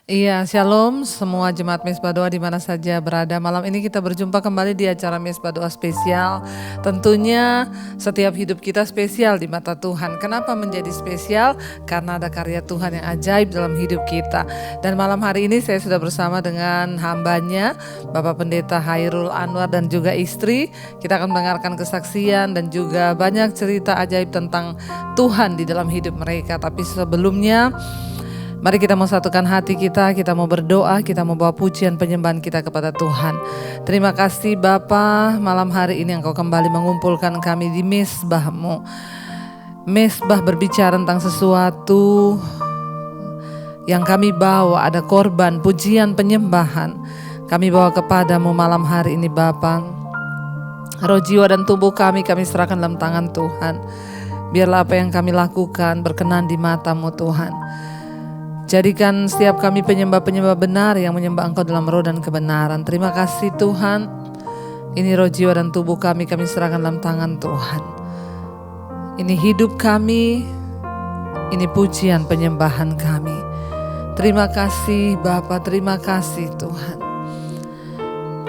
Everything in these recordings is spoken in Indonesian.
Iya, shalom semua jemaat Mesbah Doa di mana saja berada. Malam ini kita berjumpa kembali di acara Mesbah Doa spesial. Tentunya setiap hidup kita spesial di mata Tuhan. Kenapa menjadi spesial? Karena ada karya Tuhan yang ajaib dalam hidup kita. Dan malam hari ini saya sudah bersama dengan hambanya, Bapak Pendeta Hairul Anwar dan juga istri. Kita akan mendengarkan kesaksian dan juga banyak cerita ajaib tentang Tuhan di dalam hidup mereka. Tapi sebelumnya, mari kita mau satukan hati kita mau berdoa, kita mau bawa pujian penyembahan kita kepada Tuhan. Terima kasih Bapa, malam hari ini Engkau kembali mengumpulkan kami di mesbah-Mu. Mesbah berbicara tentang sesuatu yang kami bawa, ada korban, pujian, penyembahan. Kami bawa kepadamu malam hari ini Bapa. Roh, jiwa dan tubuh kami serahkan dalam tangan Tuhan. Biarlah apa yang kami lakukan berkenan di mata-Mu Tuhan. Jadikan setiap kami penyembah-penyembah benar yang menyembah Engkau dalam roh dan kebenaran. Terima kasih Tuhan. Ini roh, jiwa dan tubuh kami serahkan dalam tangan Tuhan. Ini hidup kami, ini pujian penyembahan kami. Terima kasih Bapa, terima kasih Tuhan.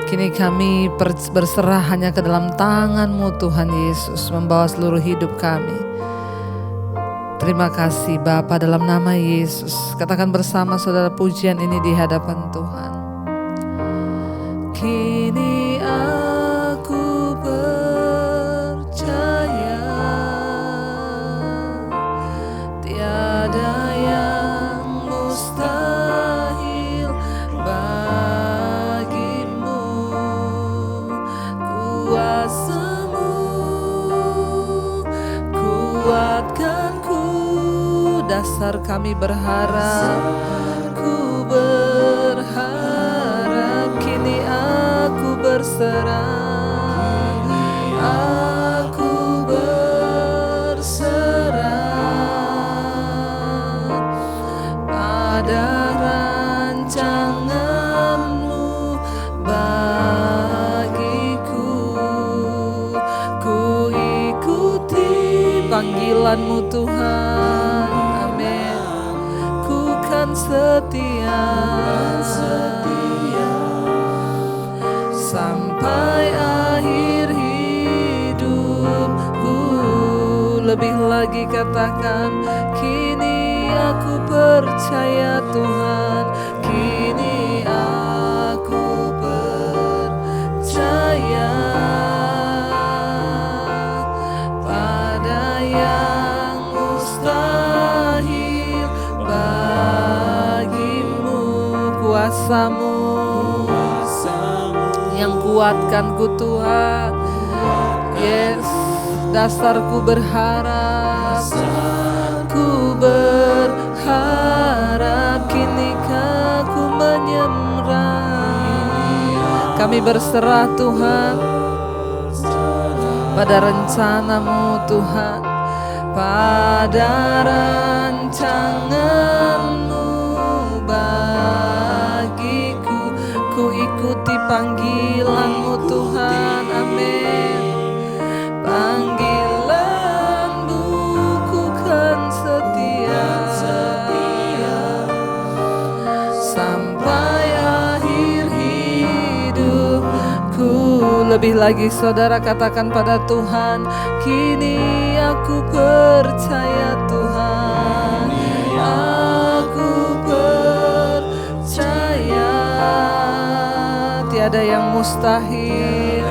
Kini kami berserah hanya ke dalam tangan-Mu Tuhan Yesus, membawa seluruh hidup kami. Terima kasih Bapa, dalam nama Yesus. Katakan bersama saudara pujian ini di hadapan Tuhan. Kini aku percaya tiada yang mustahil bagimu. Kuasa-Mu kuatkan dasar kami berharap, ku berharap. Kini aku berserah, aku berserah pada rancangan-Mu bagiku. Ku ikuti panggilan-Mu Tuhan. Setia sampai akhir hidupku. Lebih lagi katakan, kini aku percaya Tuhan. Kini aku percaya pada yang mustahil kuasa-Mu yang kuatkanku Tuhan. Yes, dasarku berharap, ku berharap. Kini aku menyerah, kami berserah Tuhan pada rencana-Mu Tuhan, pada rancangan-Mu bagiku. Ku ikuti panggilan-Mu Tuhan, amin. Panggilan-Mu ku kan setia sampai akhir hidupku. Lebih lagi saudara katakan pada Tuhan, kini aku percaya Tuhan. Tiada yang mustahil,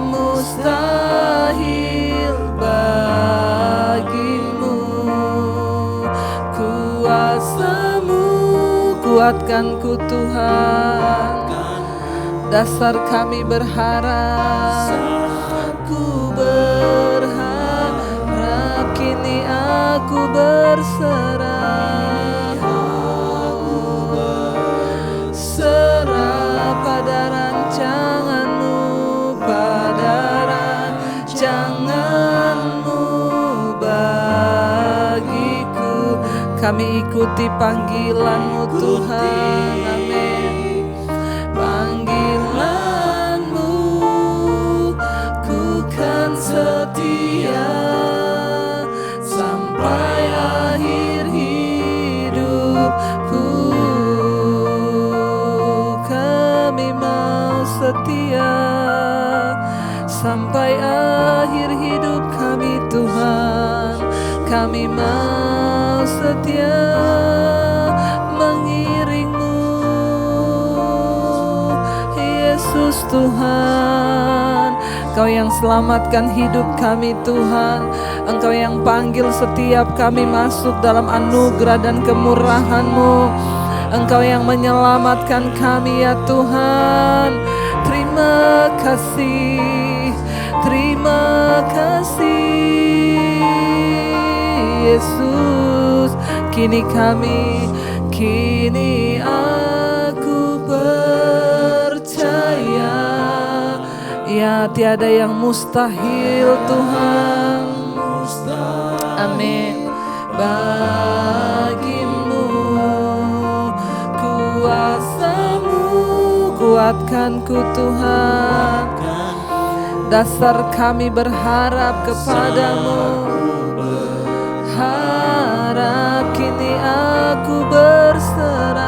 mustahil bagimu. Kuasa-Mu kuatkanku Tuhan. Dasar kami berharap, ku berharap. Kini aku berserah, pada rancangan-Mu, pada rancangan-Mu bagiku. Kami ikuti panggilan-Mu Tuhan, amin. Panggilan-Mu ku kan setia sampai akhir hidupku. sampai akhir hidup kami Tuhan. Kami mau setia mengiring-Mu, Yesus Tuhan. Engkau yang selamatkan hidup kami Tuhan. Engkau yang panggil setiap kami masuk dalam anugerah dan kemurahan-Mu. Engkau yang menyelamatkan kami ya Tuhan. Terima kasih, terima kasih Yesus. Kini aku percaya, ya tiada yang mustahil Tuhan. Amin. Bagi-Mu kuasa-Mu, kuatkan-Ku Tuhan. Dasar kami berharap kepadamu. Harap kini aku berserah,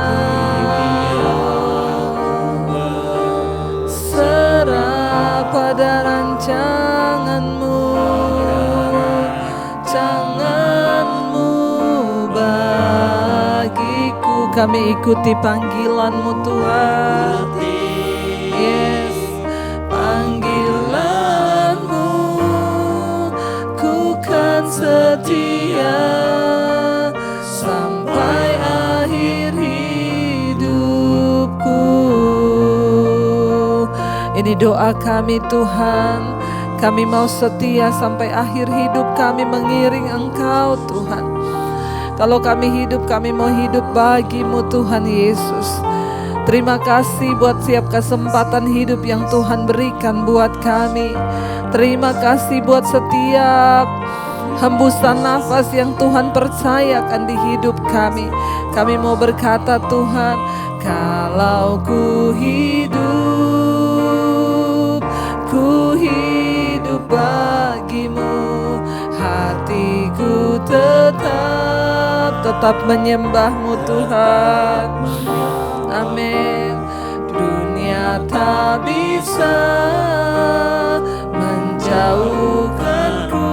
serah pada rancangan-Mu, jangan-Mu bagiku. Kami ikuti panggilan-Mu Tuhan. Yes, panggilan-Mu, ku kan setia sampai akhir hidupku. Ini doa kami Tuhan. Kami mau setia sampai akhir hidup kami mengiring Engkau Tuhan. Kalau kami hidup, kami mau hidup bagi-Mu Tuhan Yesus. Terima kasih buat setiap kesempatan hidup yang Tuhan berikan buat kami. Terima kasih buat setiap hembusan nafas yang Tuhan percayakan di hidup kami. Kami mau berkata Tuhan, kalau ku hidup bagi-Mu, hatiku tetap menyembah-Mu Tuhan. Amin. Dunia tak bisa menjauhkanku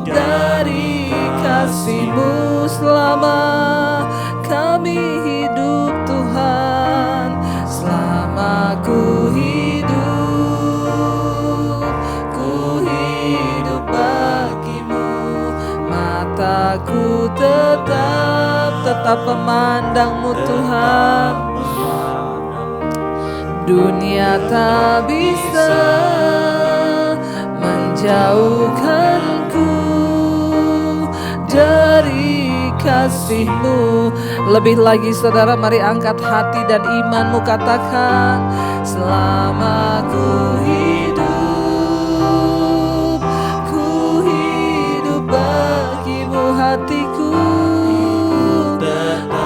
dari kasih-Mu selama kami hidup Tuhan. Selama ku hidup bagi-Mu, mataku tetap memandang-Mu Tuhan. Dunia tak bisa menjauhkanku dari kasih-Mu. Lebih lagi saudara, mari angkat hati dan imanmu, katakan, selama ku hidup bagi-Mu, hatiku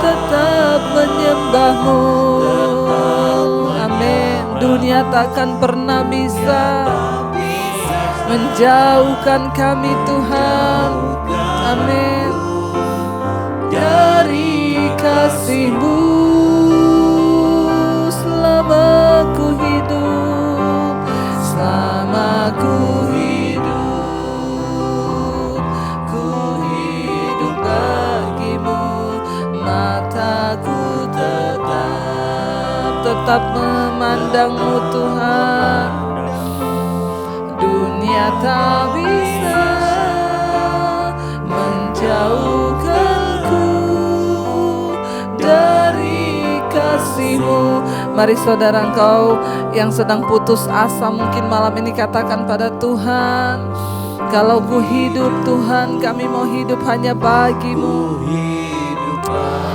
tetap menyembah-Mu. Amin. Dunia takkan pernah bisa menjauhkan kami Tuhan. Amin. Dari kasih-Mu selama ku hidup, selama ku hidup bagi-Mu, mataku tetap memandang-Mu Tuhan. Dunia tak bisa menjauhkanku dari kasih-Mu. Mari saudara, engkau yang sedang putus asa mungkin malam ini katakan pada Tuhan, kalau ku hidup Tuhan, kami mau hidup hanya bagi-Mu.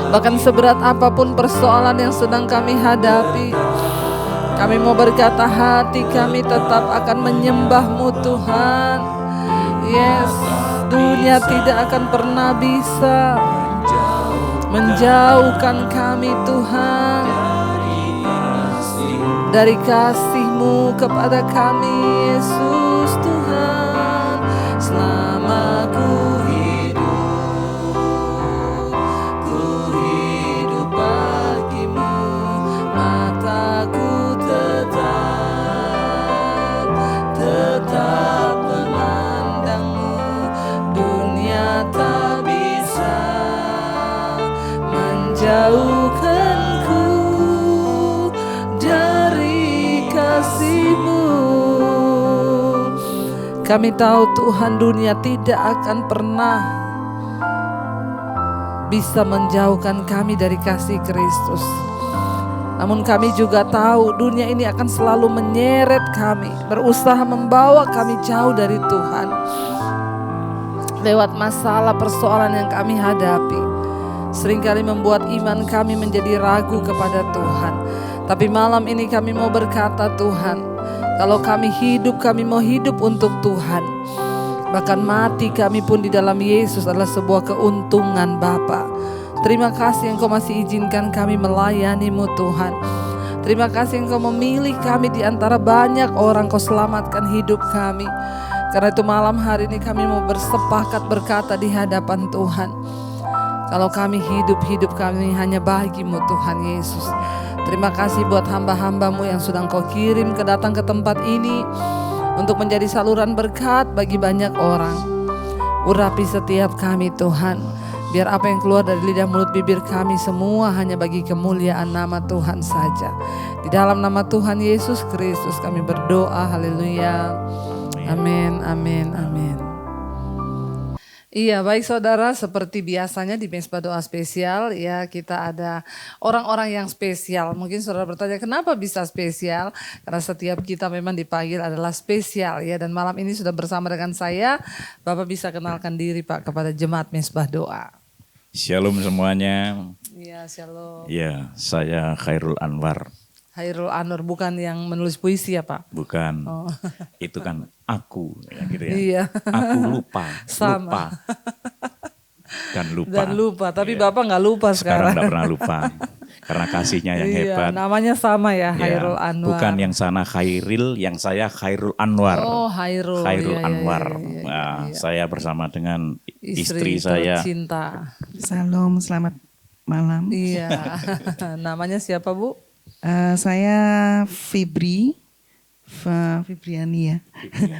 Bahkan seberat apapun persoalan yang sedang kami hadapi, kami mau berkata hati kami tetap akan menyembah-Mu Tuhan. Yes, dunia tidak akan pernah bisa menjauhkan kami Tuhan dari kasih-Mu kepada kami Yesus Tuhan. Selama ku hidup bagi-Mu, mataku tetap kasih-Mu. Kami tahu Tuhan, dunia tidak akan pernah bisa menjauhkan kami dari kasih Kristus. Namun kami juga tahu dunia ini akan selalu menyeret kami, berusaha membawa kami jauh dari Tuhan. Lewat masalah persoalan yang kami hadapi, seringkali membuat iman kami menjadi ragu kepada Tuhan. Tapi malam ini kami mau berkata, Tuhan, kalau kami hidup, kami mau hidup untuk Tuhan. Bahkan mati kami pun di dalam Yesus adalah sebuah keuntungan Bapa. Terima kasih Engkau masih izinkan kami melayani-Mu Tuhan. Terima kasih Engkau memilih kami di antara banyak orang, Kau selamatkan hidup kami. Karena itu malam hari ini kami mau bersepakat berkata di hadapan Tuhan, kalau kami hidup kami hanya bagi-Mu Tuhan Yesus. Terima kasih buat hamba-hamba-Mu yang sudah Engkau kirim datang ke tempat ini untuk menjadi saluran berkat bagi banyak orang. Urapi setiap kami Tuhan, biar apa yang keluar dari lidah mulut bibir kami semua hanya bagi kemuliaan nama Tuhan saja. Di dalam nama Tuhan Yesus Kristus kami berdoa, haleluya. Amin, amin, amin. Iya, baik saudara, seperti biasanya di Mezbah Doa Spesial ya, kita ada orang-orang yang spesial. Mungkin saudara bertanya, kenapa bisa spesial? Karena setiap kita memang dipanggil adalah spesial ya. Dan malam ini sudah bersama dengan saya, Bapak bisa kenalkan diri Pak kepada jemaat Mezbah Doa. Shalom semuanya. Iya, shalom. Ya, saya Khairul Anwar. Khairul Anwar, bukan yang menulis puisi ya Pak? Bukan, itu kan aku ya, gitu ya. Iya. Aku lupa, Sama. lupa. Dan lupa, tapi Iya. Bapak nggak lupa sekarang. Tidak pernah lupa, karena kasihnya yang hebat. Namanya sama ya, Khairul Ya, Anwar. bukan yang sana Khairil, yang saya Khairul Anwar. Oh, Khairul. Khairul Iya, Anwar. iya. Nah, saya bersama dengan istri saya. Tercinta. Salam, selamat malam. Iya. Namanya siapa Bu? Saya Febriani ya.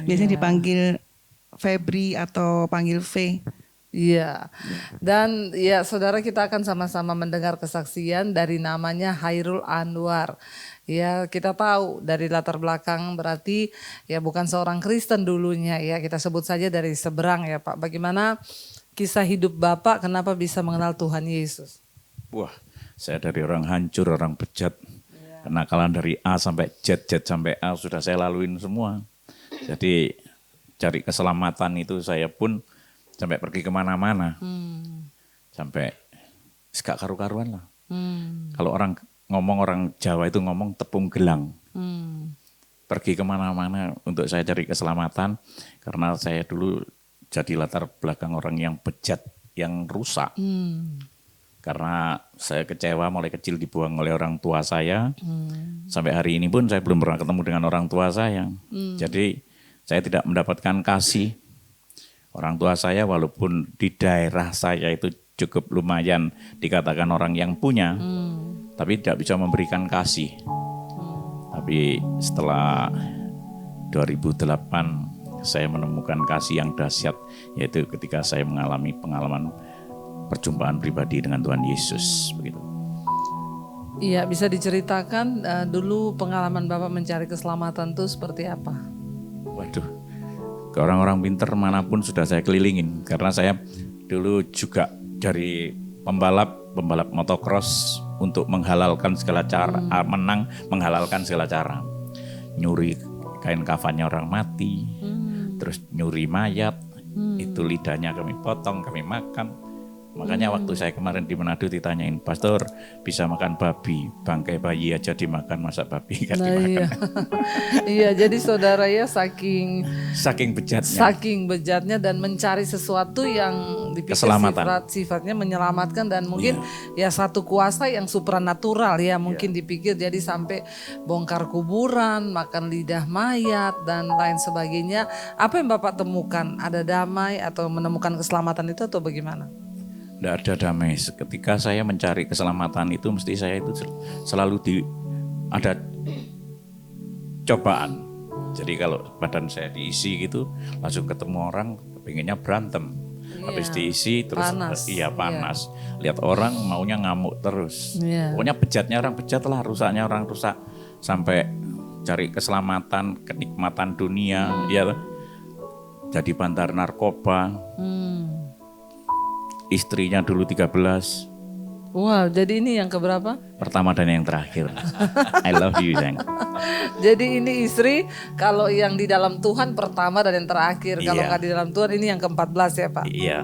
Biasanya dipanggil Febri atau panggil V. Iya. Dan ya saudara, kita akan sama-sama mendengar kesaksian dari namanya Khairul Anwar. Ya, kita tahu dari latar belakang berarti ya bukan seorang Kristen dulunya ya. Kita sebut saja dari seberang ya Pak. Bagaimana kisah hidup Bapak, kenapa bisa mengenal Tuhan Yesus? Wah, saya dari orang hancur, orang bejat. Kenakalan dari A sampai Z sampai A sudah saya laluin semua. Jadi cari keselamatan itu saya pun sampai pergi kemana-mana. Sampai gak karu-karuan lah. Kalau orang Jawa itu ngomong tepung gelang. Pergi kemana-mana untuk saya cari keselamatan. Karena saya dulu jadi latar belakang orang yang bejat, yang rusak. Karena saya kecewa mulai kecil dibuang oleh orang tua saya. Sampai hari ini pun saya belum pernah ketemu dengan orang tua saya. Jadi saya tidak mendapatkan kasih. Orang tua saya walaupun di daerah saya itu cukup lumayan dikatakan orang yang punya. Tapi tidak bisa memberikan kasih. Tapi setelah 2008 saya menemukan kasih yang dahsyat. Yaitu ketika saya mengalami pengalaman perjumpaan pribadi dengan Tuhan Yesus, begitu. Iya, bisa diceritakan dulu pengalaman Bapak mencari keselamatan itu seperti apa? Waduh, ke orang-orang pinter manapun sudah saya kelilingin. Karena saya dulu juga dari pembalap motocross untuk menghalalkan segala cara, menghalalkan segala cara. Nyuri kain kafannya orang mati, terus nyuri mayat, itu lidahnya kami potong, kami makan. Makanya waktu saya kemarin di Manado ditanyain, Pastor bisa makan babi, bangkai bayi aja dimakan, masa babi kan dimakan. Iya. Iya, jadi saudara ya saking bejatnya dan mencari sesuatu yang dipikir sifatnya menyelamatkan dan mungkin ya satu kuasa yang supranatural ya, mungkin dipikir jadi sampai bongkar kuburan, makan lidah mayat dan lain sebagainya. Apa yang Bapak temukan? Ada damai atau menemukan keselamatan itu atau bagaimana? Tidak ada damai. Ketika saya mencari keselamatan itu mesti saya itu selalu ada cobaan. Jadi kalau badan saya diisi gitu langsung ketemu orang pengennya berantem. Habis diisi terus panas. Panas. Lihat orang maunya ngamuk terus. Pokoknya bejatnya orang bejat lah, rusaknya orang rusak. Sampai cari keselamatan, kenikmatan dunia, ya, jadi bandar narkoba. Istrinya dulu 13. Wow, jadi ini yang keberapa? Pertama dan yang terakhir. I love you, sayang. Jadi ini istri kalau yang di dalam Tuhan pertama dan yang terakhir. Kalau Iya. nggak di dalam Tuhan ini yang ke-14 ya Pak? Iya.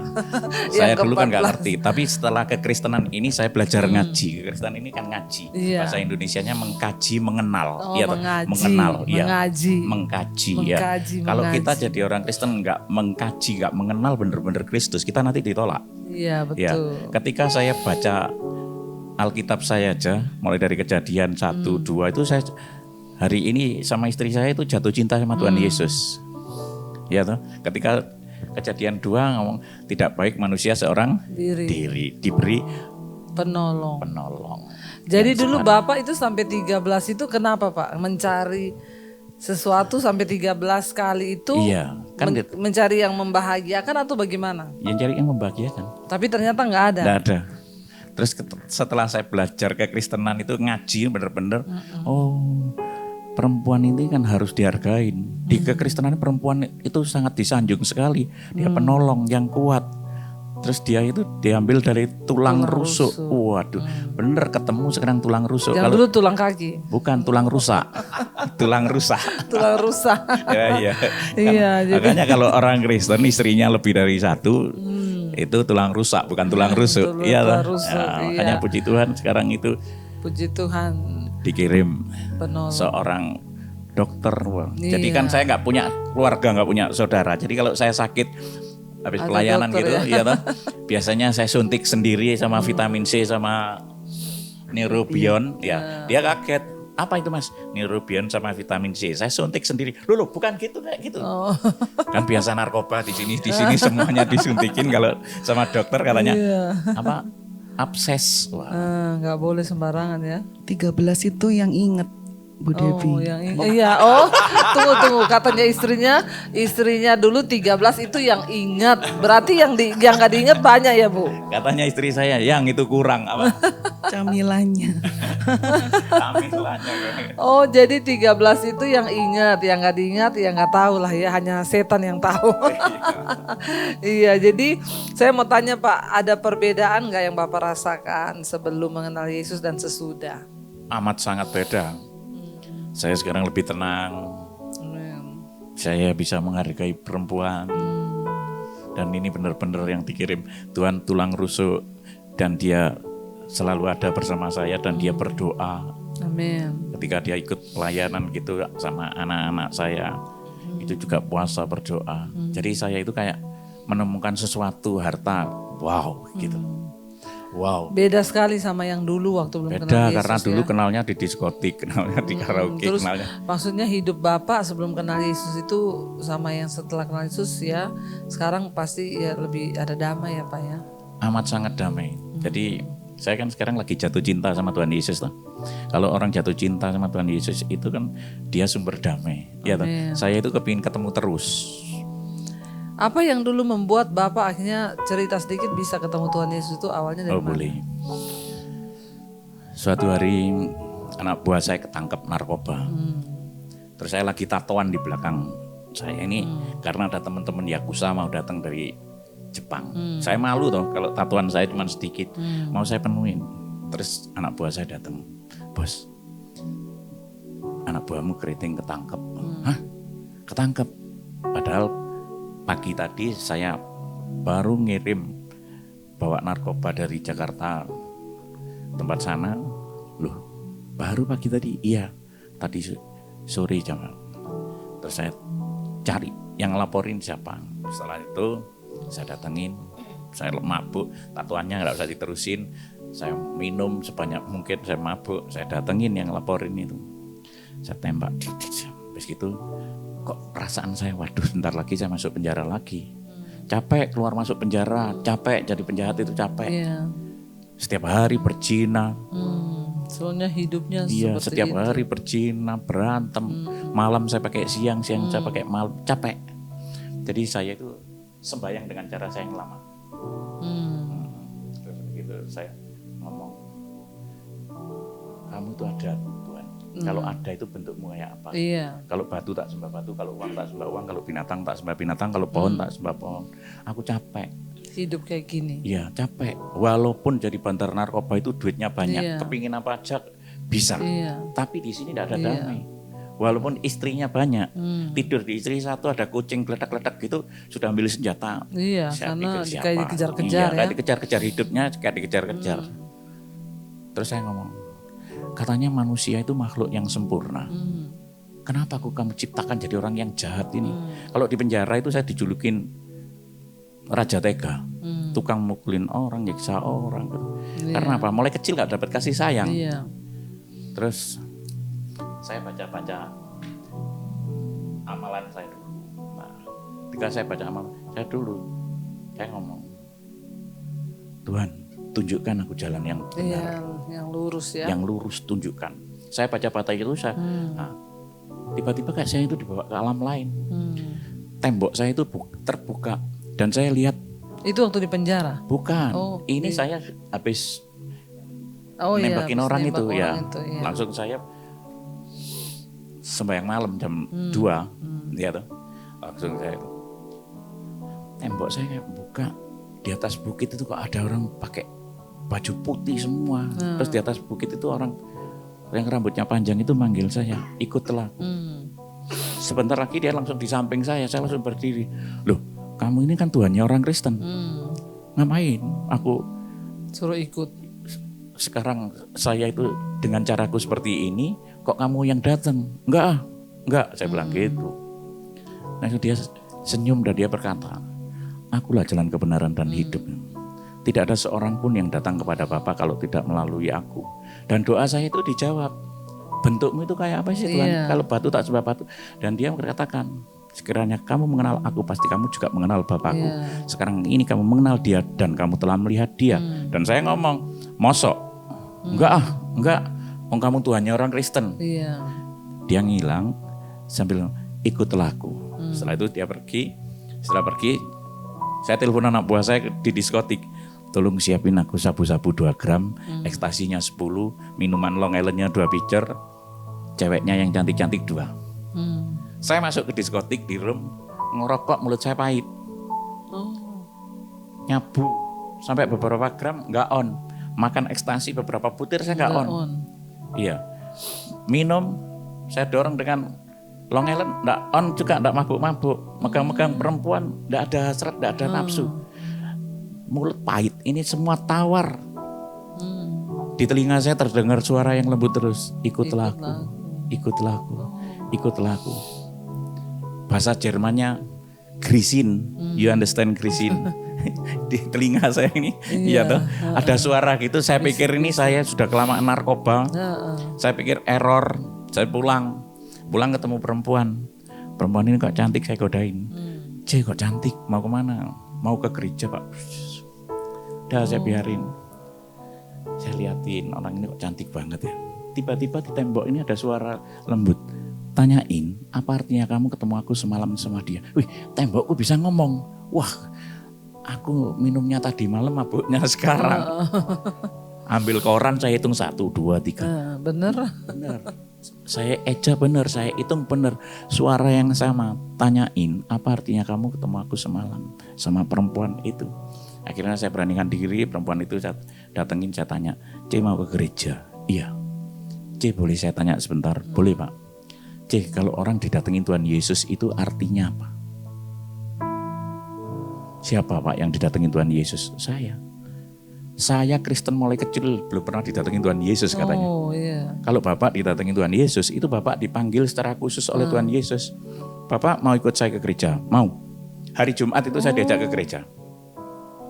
Yang Saya dulu kan nggak ke-14. ngerti, tapi setelah kekristenan ini saya belajar ngaji. Kekristenan ini kan ngaji. Iya. Bahasa Indonesianya mengkaji, mengenal. Oh, Iya, toh? mengaji, mengenal. Iya. mengaji. Mengkaji, ya. Mengkaji, Kalau kita mengaji. jadi orang Kristen nggak mengkaji, nggak mengenal bener-bener Kristus, kita nanti ditolak. Iya Ya, betul. ketika saya baca Alkitab saya aja, mulai dari Kejadian 1, 2 itu saya hari ini sama istri saya itu jatuh cinta sama Tuhan Yesus. Ya toh, ketika Kejadian 2 ngomong tidak baik manusia seorang diri diberi Penolong. penolong. Jadi dulu Bapak itu sampai 13 itu kenapa Pak? Mencari sesuatu sampai 13 kali itu Iya, kan mencari yang membahagiakan atau bagaimana? yang cari yang membahagiakan. Tapi ternyata nggak ada. Nggak ada. Terus setelah saya belajar kekristenan itu ngaji bener-bener, oh perempuan ini kan harus dihargain. Di kekristenan perempuan itu sangat disanjung sekali. Dia penolong yang kuat. Terus dia itu diambil dari tulang rusuk. Waduh, bener ketemu sekarang tulang rusuk. Yang dulu tulang kaki, Bukan tulang rusak, tulang rusak. tulang rusak. Ya, iya. Iya, jadi- Makanya kalau orang Kristen istrinya lebih dari satu, itu tulang rusak, bukan tulang rusuk. Iya lah. tulang rusuk, Ya, iya. makanya puji Tuhan sekarang itu Puji Tuhan, dikirim penolong. seorang dokter. Wah. Iya. Jadi kan saya nggak punya keluarga, nggak punya saudara. Jadi kalau saya sakit habis Ada pelayanan dokter gitu, ya. ya toh, biasanya saya suntik sendiri sama vitamin C sama Neurobion. Ya, dia kaget. Apa itu Mas? Neurobion sama vitamin C. Saya suntik sendiri. Loh, bukan gitu kayak gitu. Oh. Kan biasa narkoba di sini semuanya disuntikin. Kalau sama dokter katanya apa? Abses. Wah. Nggak boleh sembarangan ya. 13 itu yang inget Bu Oh, Devi. yang iya. Oh, tunggu. Katanya istrinya dulu 13 itu yang ingat. Berarti yang nggak diingat banyak ya, Bu? Katanya istri saya yang itu kurang apa? Camilannya. Hamilanya. Oh, jadi 13 itu yang ingat, yang nggak diingat ya nggak tahu lah ya, hanya setan yang tahu. Iya, jadi saya mau tanya Pak, ada perbedaan nggak yang Bapak rasakan sebelum mengenal Yesus dan sesudah? Amat sangat beda. Saya sekarang lebih tenang. Amin. Saya bisa menghargai perempuan. Dan ini benar-benar yang dikirim Tuhan tulang rusuk. Dan dia selalu ada bersama saya dan dia berdoa. Amin. Ketika dia ikut pelayanan gitu sama anak-anak saya. Itu juga puasa berdoa. Jadi saya itu kayak menemukan sesuatu harta. Wow gitu. Wow. Beda sekali sama yang dulu waktu belum kenal Beda Yesus karena dulu ya. kenalnya di diskotik, kenalnya di karaoke, Terus kenalnya. maksudnya hidup Bapak sebelum kenal Yesus itu sama yang setelah kenal Yesus ya, sekarang pasti ya lebih ada damai ya Pak ya. Amat sangat damai. Jadi saya kan sekarang lagi jatuh cinta sama Tuhan Yesus toh. Kalau orang jatuh cinta sama Tuhan Yesus itu kan dia sumber damai. Ya toh. Amin. Saya itu kepingin ketemu terus. Apa yang dulu membuat Bapak akhirnya cerita sedikit bisa ketemu Tuhan Yesus itu awalnya dari Oh mana? boleh. Suatu hari anak buah saya ketangkep narkoba. Terus saya lagi tatoan di belakang saya ini karena ada teman-teman Yakuza mau datang dari Jepang. Saya malu toh kalau tatoan saya cuma sedikit. Mau saya penuhin. Terus anak buah saya datang. Bos, anak buahmu keriting ketangkep. Hah? Ketangkep? Padahal pagi tadi saya baru ngirim bawa narkoba dari Jakarta tempat sana. Loh, baru pagi tadi? Iya, tadi sore jam. Terus saya cari yang laporin siapa. Setelah itu saya datengin, saya mabuk, tatuannya nggak usah diterusin. Saya minum sebanyak mungkin, saya mabuk, saya datengin yang laporin itu. Saya tembak, habis gitu kok perasaan saya, waduh bentar lagi saya masuk penjara lagi. Capek keluar masuk penjara, capek jadi penjahat itu capek. Iya. Setiap hari berzina, Soalnya hidupnya iya seperti setiap itu. hari berzina, berantem. Malam saya pakai siang, siang saya pakai malam, capek. Jadi saya itu sembahyang dengan cara saya yang lama. Terus gitu saya ngomong, kamu tuh ada Tuhan. Kalau ada itu bentukmu kayak apa. Iya. Kalau batu tak sembah batu, kalau uang tak sembah uang, kalau binatang tak sembah binatang, kalau pohon tak sembah pohon. Aku capek. Hidup kayak gini. Iya capek. Walaupun jadi bandar narkoba itu duitnya banyak, Iya. kepingin apa aja bisa. Iya. Tapi di sini tidak ada Iya. damai. Walaupun istrinya banyak, tidur di istri satu ada kucing geledak-geledak gitu, sudah ambil senjata. Iya, Saya karena pikir kayak siapa? dikejar-kejar Iya, kayak dikejar-kejar hidupnya, kayak dikejar-kejar. Terus saya ngomong, katanya manusia itu makhluk yang sempurna. Kenapa kamu ciptakan jadi orang yang jahat ini? Kalau di penjara itu saya dijulukin raja tega, tukang mukulin orang, nyiksa orang. Karena apa? Mulai kecil gak dapat kasih sayang. Iya. Terus saya baca-baca amalan saya dulu. Nah, ketika saya baca amalan saya ngomong, Tuhan, tunjukkan aku jalan yang benar, Yang lurus ya. yang lurus, tunjukkan. Saya baca-baca itu nah, tiba-tiba kayak saya itu dibawa ke alam lain. Tembok saya itu terbuka dan saya lihat. Itu waktu di penjara. Bukan, Oh, ini saya habis iya, nembakin habis orang nembak itu ya. itu, iya. Langsung saya sembahyang malam jam 2 ya tuh. Langsung saya tembok saya kayak buka, di atas bukit itu kok ada orang pakai baju putih semua. Terus di atas bukit itu orang yang rambutnya panjang itu manggil saya, ikutlah. Sebentar lagi dia langsung di samping saya langsung berdiri. Loh, kamu ini kan Tuhannya orang Kristen. Ngapain aku Suruh ikut. sekarang saya itu dengan caraku seperti ini, kok kamu yang datang? Enggak, saya bilang gitu. Nah itu dia senyum dan dia berkata, akulah jalan kebenaran dan hidup. Tidak ada seorang pun yang datang kepada Bapa kalau tidak melalui aku. Dan doa saya itu dijawab. Bentukmu itu kayak apa sih Tuhan? Iya. Kalau batu tak sembah batu. Dan dia berkatakan, sekiranya kamu mengenal aku, pasti kamu juga mengenal Bapakku. Iya. Sekarang ini kamu mengenal dia dan kamu telah melihat dia. Dan saya ngomong, mosok? Enggak. Wong kamu Tuhannya orang Kristen. Iya. Dia ngilang sambil ikutlah aku. Setelah itu dia pergi. Setelah pergi, saya telepon anak buah saya di diskotik. Tolong siapin aku sabu-sabu 2 gram, ekstasinya 10, minuman Long Island-nya 2 pitcher, ceweknya yang cantik-cantik 2. Saya masuk ke diskotik di room, ngerokok mulut saya pahit. Nyabu sampai beberapa gram nggak on. Makan ekstasi beberapa butir saya nggak on. Iya. Minum saya dorong dengan Long Island nggak on juga, nggak mabuk-mabuk. Megang-megang perempuan nggak ada hasrat, nggak ada nafsu. Mulut pahit, ini semua tawar. Di telinga saya terdengar suara yang lembut terus. Ikutlah aku, ikutlah aku, ikutlah aku. Bahasa Jermannya Grisin, you understand Grisin? Di telinga saya ini, iya toh, ada suara gitu. Saya pikir ini saya sudah kelamaan narkoba. Saya pikir error. Saya pulang ketemu perempuan. Perempuan ini kok cantik, saya godain. Kok cantik, mau kemana? Mau ke gereja Pak. Udah saya biarin. Saya liatin orang ini kok cantik banget ya. Tiba-tiba di tembok ini ada suara lembut. Tanyain, apa artinya kamu ketemu aku semalam sama dia? Wih, tembokku bisa ngomong. Wah, aku minumnya tadi malam, mabuknya sekarang. Ambil koran, saya hitung 1, 2, 3. Bener. Bener. Saya eja bener, saya hitung bener. Suara yang sama. Tanyain, apa artinya kamu ketemu aku semalam sama perempuan itu? Akhirnya saya beranikan diri, perempuan itu saya datengin, saya tanya, C mau ke gereja? Iya. C boleh saya tanya sebentar? Boleh Pak. C kalau orang didatengin Tuhan Yesus itu artinya apa? Siapa Pak yang didatengin Tuhan Yesus? Saya Kristen mulai kecil belum pernah didatengin Tuhan Yesus katanya. Oh iya. Kalau Bapak didatengin Tuhan Yesus, itu Bapak dipanggil secara khusus oleh Tuhan Yesus. Bapak mau ikut saya ke gereja? Mau. Hari Jumat itu saya diajak ke gereja.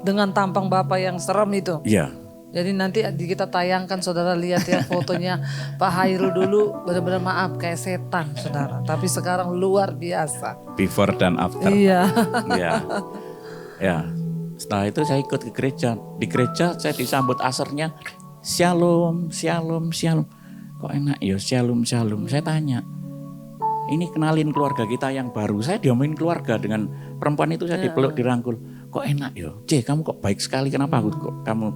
Dengan tampang Bapak yang serem itu. Iya. Jadi nanti kita tayangkan saudara lihat ya fotonya Pak Hairul dulu benar-benar maaf kayak setan saudara. Tapi sekarang luar biasa. Before dan after. Iya. Iya. Ya. Setelah itu saya ikut ke gereja. Di gereja saya disambut asarnya. Shalom, shalom, shalom. Kok enak ya shalom, shalom. Saya tanya. Ini kenalin keluarga kita yang baru. Saya diomongin keluarga dengan perempuan itu saya dipeluk, dirangkul. Kok enak ya? C, kamu kok baik sekali. Kenapa kok kamu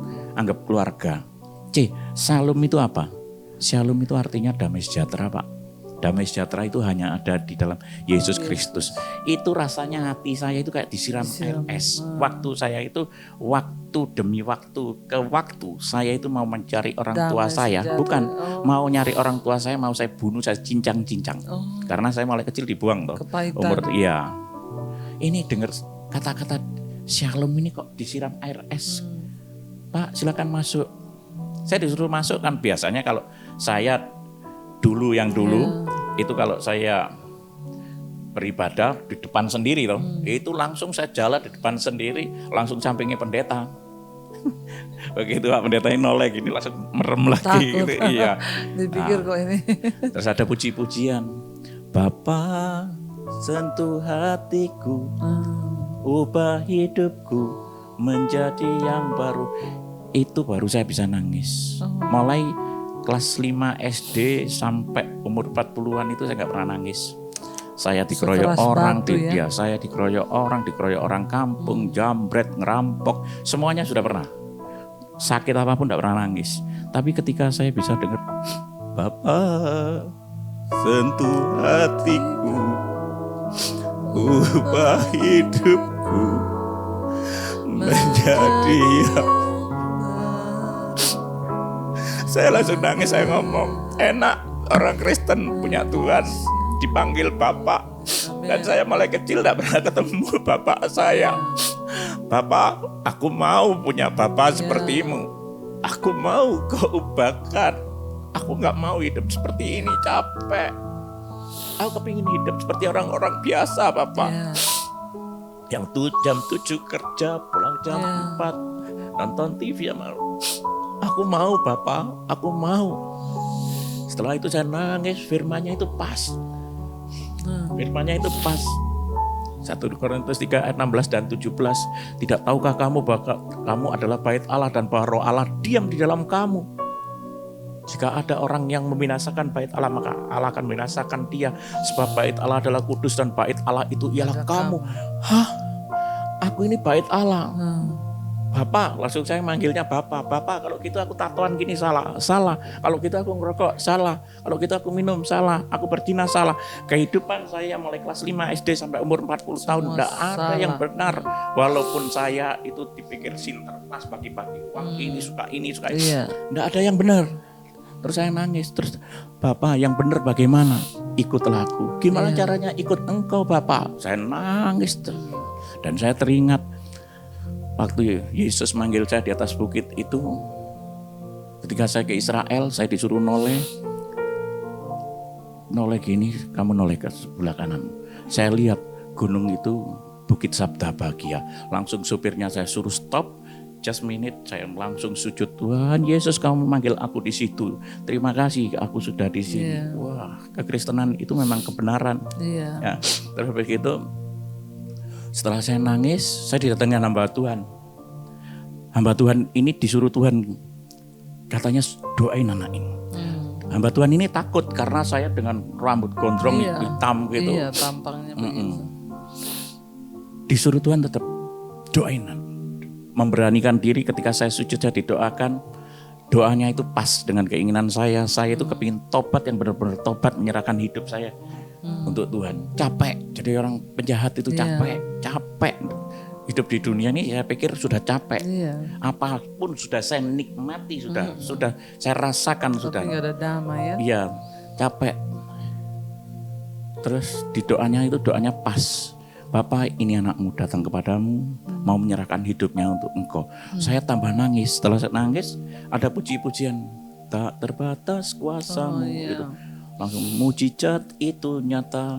anggap keluarga? C, shalom itu apa? Shalom itu artinya damai sejahtera, Pak. Damai sejahtera itu hanya ada di dalam Yesus Kristus. Itu rasanya hati saya itu kayak disiram air es. Waktu saya itu waktu demi waktu ke waktu saya itu mau mencari orang tua saya, bukan mau nyari orang tua saya, mau saya bunuh, saya cincang-cincang. Karena saya mulai kecil dibuang toh. Kepahitan. Iya. Ini dengar kata-kata shalom ini kok disiram air es. Pak, silakan masuk. Saya disuruh masuk kan biasanya kalau saya dulu itu kalau saya beribadah di depan sendiri loh, itu langsung saya jalan di depan sendiri, langsung sampingnya pendeta. Begitu Pak pendeta ini noleh gini langsung merem lagi gitu. Iya. Dipikir kok ini. Terus ada puji-pujian. Bapa sentuh hatiku, ubah hidupku menjadi yang baru. Itu baru saya bisa nangis. Mulai kelas 5 SD sampai umur 40-an itu saya gak pernah nangis. Saya dikeroyok orang, saya dikeroyok orang kampung, jambret, ngerampok, semuanya sudah pernah. Sakit apapun gak pernah nangis. Tapi ketika saya bisa dengar, Bapa sentuh hatiku, ubah hidupku menjadi yang... Saya langsung nangis, saya ngomong, enak orang Kristen punya Tuhan, dipanggil Bapak. Dan saya mulai kecil tidak pernah ketemu Bapak saya. Bapak, aku mau punya Bapak sepertimu. Aku mau kau ubahkan. Aku gak mau hidup seperti ini, capek. Aku kepingin hidup seperti orang-orang biasa, Bapak. Yang jam 7 kerja, pulang jam 4, nonton TV sama. Aku mau Bapak, aku mau. Setelah itu saya nangis, firman-Nya itu pas. Firman-Nya itu pas. 1 Korintus 3 ayat 16 dan 17. Tidak tahukah kamu bahwa kamu adalah bait Allah dan bahwa Roh Allah diam di dalam kamu. Jika ada orang yang membinasakan bait Allah, maka Allah akan membinasakan dia. Sebab bait Allah adalah kudus dan bait Allah itu ialah kamu. Hah? Aku ini bait Allah. Bapak, langsung saya manggilnya Bapak. Bapak, kalau gitu aku tatoan gini salah. Kalau gitu aku ngerokok salah. Kalau gitu aku minum salah. Aku berzina salah. Kehidupan saya mulai kelas 5 SD sampai umur 40 tahun tidak ada yang benar. Walaupun saya itu dipikir sinterklas pagi-pagi. Wah, ini suka ini. Tidak ada yang benar. Terus saya nangis. Terus, Bapak yang benar bagaimana? Ikutlah aku. Gimana caranya ikut engkau Bapak? Saya nangis. Dan saya teringat waktu Yesus manggil saya di atas bukit itu, ketika saya ke Israel, saya disuruh noleh gini, kamu noleh ke sebelah kanan. Saya lihat gunung itu Bukit Sabda Bahagia. Langsung supirnya saya suruh stop, just minute, saya langsung sujud. Tuhan Yesus, kamu manggil aku di situ. Terima kasih, aku sudah di sini. Wah, kekristenan itu memang kebenaran. Ya, terus begitu. Setelah saya nangis, saya didatangi hamba Tuhan. Hamba Tuhan ini disuruh Tuhan, katanya doain anak ini. Hamba Tuhan ini takut karena saya dengan rambut gondrong hitam gitu. Iya, tampangnya begitu. Disuruh Tuhan tetap doain. Memberanikan diri ketika saya sujud, saya didoakan. Doanya itu pas dengan keinginan saya. Saya itu kepingin tobat, yang benar-benar tobat, menyerahkan hidup saya untuk Tuhan. Capek, jadi orang penjahat itu capek. Hidup di dunia ini saya pikir sudah capek. Apapun sudah saya nikmati, sudah saya rasakan. Tapi sudah. gak ada damai ya. Iya, capek. Terus di doanya itu doanya pas. Bapak, ini anakmu datang kepadamu, mau menyerahkan hidupnya untuk engkau. Saya tambah nangis. Setelah saya nangis, ada puji-pujian. Tak terbatas kuasamu. Gitu. Langsung mujizat itu nyata.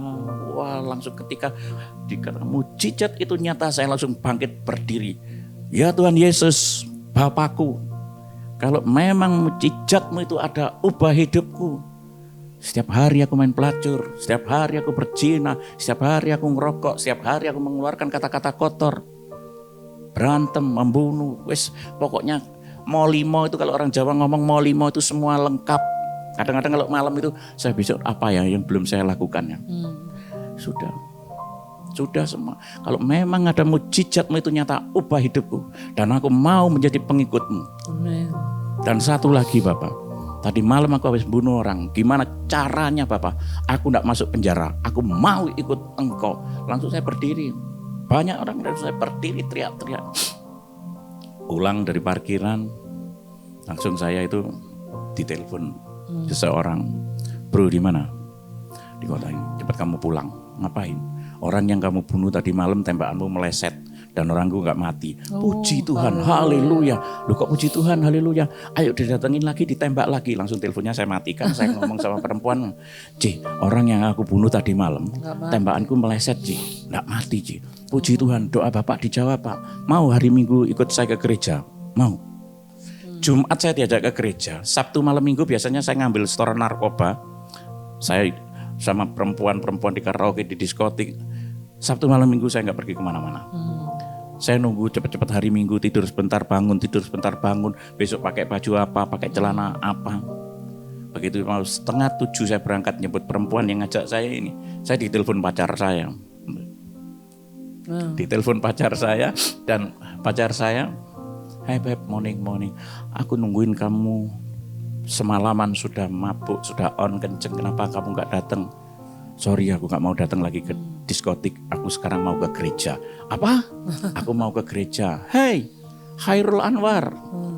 Wah, langsung ketika dikatakan mujizat itu nyata, saya langsung bangkit berdiri. Ya Tuhan Yesus, Bapakku, kalau memang mujizatmu itu ada, ubah hidupku. Setiap hari aku main pelacur, setiap hari aku berzina, setiap hari aku ngerokok, setiap hari aku mengeluarkan kata-kata kotor. Berantem, membunuh, wes pokoknya molimo itu, kalau orang Jawa ngomong molimo itu semua lengkap. Kadang-kadang kalau malam itu saya besok apa ya yang belum saya lakukan ya. Sudah semua. Kalau memang ada mujizatmu itu nyata, ubah hidupku. Dan aku mau menjadi pengikutmu. Amin. Dan satu lagi Bapak, Tadi malam aku habis bunuh orang. Gimana caranya Bapak? Aku tidak masuk penjara. Aku mau ikut engkau. Langsung saya berdiri. Banyak orang dari saya berdiri teriak-teriak. Pulang dari parkiran. Langsung saya itu ditelepon seseorang. Bro di mana? Di kota ini. Cepat kamu pulang. Ngapain? Orang yang kamu bunuh tadi malam tembakanmu meleset. Dan orangku gak mati. Puji Tuhan, haleluya. Loh kok puji Tuhan, haleluya. Ayo didatengin lagi, ditembak lagi. Langsung teleponnya saya matikan. Saya ngomong sama perempuan, Ci, orang yang aku bunuh tadi malam, tembakanku meleset, Ci. Gak mati, Ci. Puji Tuhan, doa Bapak dijawab, Pak. Mau hari Minggu ikut saya ke gereja? Mau. Jumat saya diajak ke gereja. Sabtu malam Minggu biasanya saya ngambil store narkoba. Saya sama perempuan-perempuan di karaoke, di diskotik. Sabtu malam Minggu saya gak pergi kemana-mana. Saya nunggu cepet-cepet hari Minggu, tidur sebentar bangun, besok pakai baju apa, pakai celana apa. Begitu mau 6:30 saya berangkat nyebut perempuan yang ngajak saya ini. Saya ditelepon pacar saya. Ditelepon pacar saya dan pacar saya, "Hai Beb, morning. Aku nungguin kamu semalaman sudah mabuk, sudah on kenceng, kenapa kamu gak datang?" "Sorry, aku gak mau datang lagi ke diskotik, aku sekarang mau ke gereja." "Apa?" "Aku mau ke gereja." "Hei, Khairul Anwar,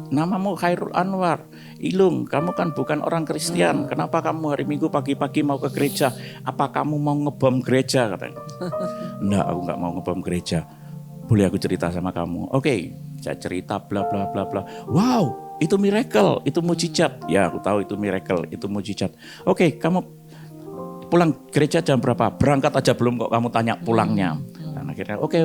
namamu Khairul Anwar. Ilung, kamu kan bukan orang Kristen, kenapa kamu hari Minggu pagi-pagi mau ke gereja? Apa kamu mau ngebom gereja?" katanya. "Enggak, aku gak mau ngebom gereja. Boleh aku cerita sama kamu?" "Oke." Saya cerita bla bla bla bla. "Wow, itu miracle, itu mujizat." "Ya, aku tahu itu miracle, itu mujizat." "Oke, kamu pulang gereja jam berapa?" "Berangkat aja belum kok kamu tanya pulangnya." Dan akhirnya oke,